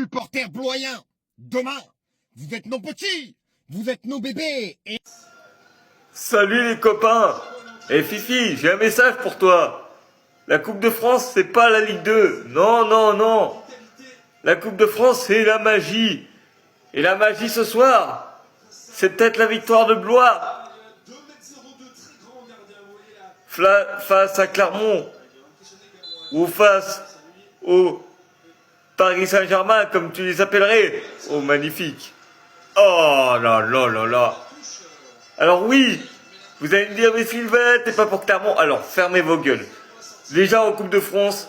supporters bloyens, demain, vous êtes nos petits, vous êtes nos bébés. Et... Salut les copains. Et Fifi, j'ai un message pour toi. La Coupe de France, c'est pas la Ligue 2. Non, non, non. La Coupe de France, c'est la magie. Et la magie ce soir, c'est peut-être la victoire de Blois face à Clermont ou face au Paris Saint-Germain, comme tu les appellerais. Oh, magnifique. Oh là là là là. Alors oui, vous allez me dire, mais Sylvain, t'es pas pour Clermont. Alors, fermez vos gueules. Déjà en Coupe de France,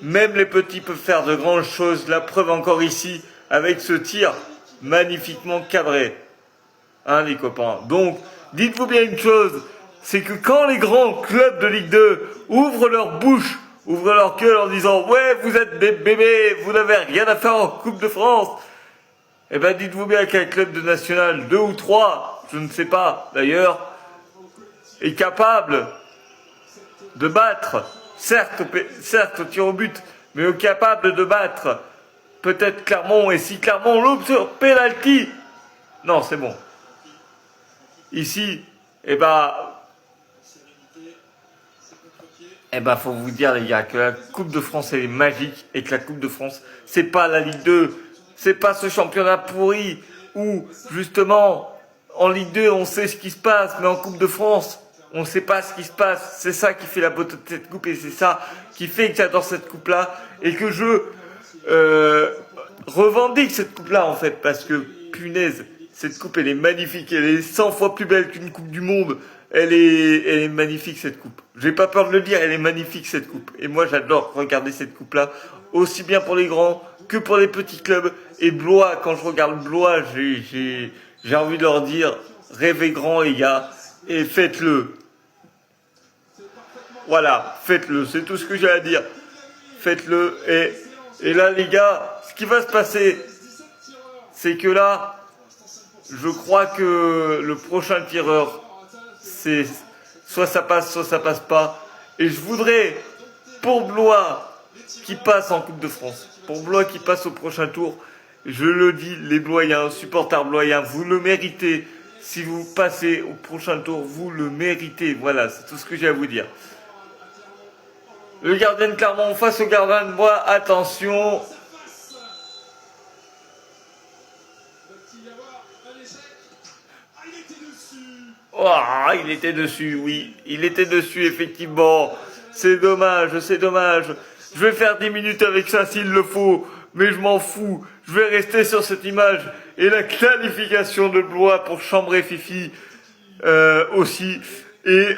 même les petits peuvent faire de grandes choses. La preuve encore ici, avec ce tir magnifiquement cadré. Hein, les copains. Donc, dites-vous bien une chose, c'est que quand les grands clubs de Ligue 2 ouvrent leur bouche, ouvrent leur gueule en disant « Ouais, vous êtes des bébés, vous n'avez rien à faire en Coupe de France », eh ben dites-vous bien qu'un club de National 2 ou 3, je ne sais pas d'ailleurs, est capable de battre, certes au tir au but, mais est capable de battre peut-être Clermont, et si Clermont loupe sur penalty, non, c'est bon. Ici, eh ben, faut vous dire les gars que la Coupe de France elle est magique et que la Coupe de France c'est pas la Ligue 2, c'est pas ce championnat pourri où justement en Ligue 2 on sait ce qui se passe, mais en Coupe de France on ne sait pas ce qui se passe. C'est ça qui fait la beauté de cette coupe et c'est ça qui fait que j'adore cette coupe là et que je revendique cette coupe là en fait, parce que punaise, cette coupe elle est magnifique, elle est 100 fois plus belle qu'une coupe du monde. Elle est magnifique cette coupe. J'ai pas peur de le dire, elle est magnifique cette coupe. Et moi j'adore regarder cette coupe là, aussi bien pour les grands que pour les petits clubs. Et Blois, quand je regarde Blois, j'ai envie de leur dire, rêvez grand les gars, et faites-le. Voilà, faites-le, c'est tout ce que j'ai à dire. Faites-le, et là les gars, ce qui va se passer, c'est que là, je crois que le prochain tireur, c'est soit ça passe pas. Et je voudrais, pour Blois qui passe en Coupe de France, pour Blois qui passe au prochain tour, je le dis, les Bloyens, supporters bloyens, vous le méritez. Si vous passez au prochain tour, vous le méritez. Voilà, c'est tout ce que j'ai à vous dire. Le gardien de Clermont face au gardien de Blois, attention. Oh, il était dessus, oui. Il était dessus, effectivement. C'est dommage, c'est dommage. Je vais faire 10 minutes avec ça s'il le faut. Mais je m'en fous. Je vais rester sur cette image. Et la qualification de Blois pour chambrer Fifi aussi. Et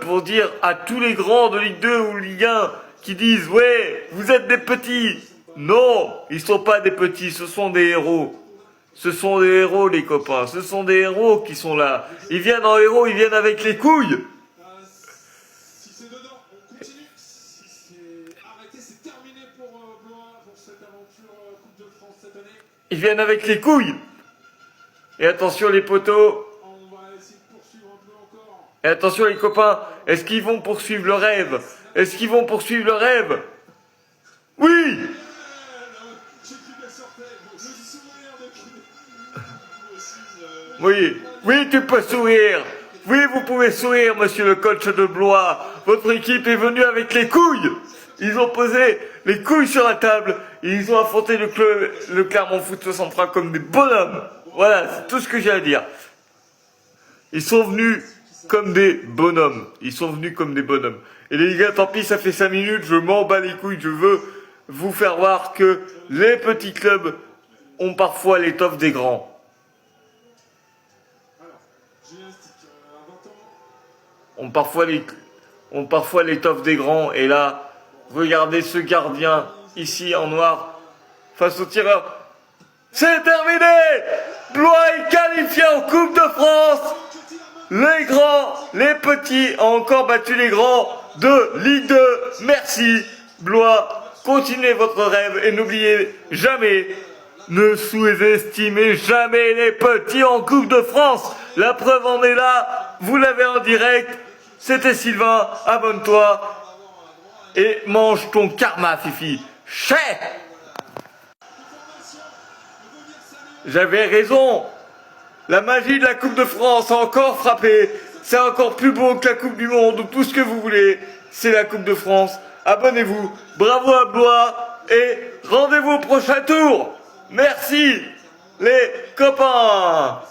pour dire à tous les grands de Ligue 2 ou Ligue 1 qui disent « Ouais, vous êtes des petits ». Non, ils sont pas des petits, ce sont des héros. Ce sont des héros, les copains. Ce sont des héros qui sont là. Ils viennent en héros, ils viennent avec les couilles. Si c'est dedans, on continue. Si c'est arrêté, c'est terminé pour Blois, pour cette aventure Coupe de France cette année. Ils viennent avec les couilles. Et attention les poteaux. On va essayer de poursuivre un peu encore. Et attention les copains. Est-ce qu'ils vont poursuivre le rêve? Est-ce qu'ils vont poursuivre le rêve? Oui. Oui, oui, tu peux sourire. Oui, vous pouvez sourire, monsieur le coach de Blois. Votre équipe est venue avec les couilles. Ils ont posé les couilles sur la table et ils ont affronté le Clermont Foot 63 comme des bonhommes. Voilà, c'est tout ce que j'ai à dire. Ils sont venus comme des bonhommes. Ils sont venus comme des bonhommes. Et les gars, tant pis, ça fait 5 minutes, je m'en bats les couilles. Je veux vous faire voir que les petits clubs ont parfois l'étoffe des grands. Ont parfois l'étoffe des grands. Et là, regardez ce gardien ici en noir face au tireur. C'est terminé. Blois est qualifié en Coupe de France. Les grands, les petits ont encore battu les grands de Ligue 2. Merci Blois. Continuez votre rêve et n'oubliez jamais, ne sous-estimez jamais les petits en Coupe de France. La preuve en est là. Vous l'avez en direct. C'était Sylvain, abonne-toi et mange ton karma, Fifi. Chais! J'avais raison. La magie de la Coupe de France a encore frappé. C'est encore plus beau que la Coupe du Monde ou tout ce que vous voulez. C'est la Coupe de France. Abonnez-vous. Bravo à Blois. Et rendez-vous au prochain tour. Merci les copains.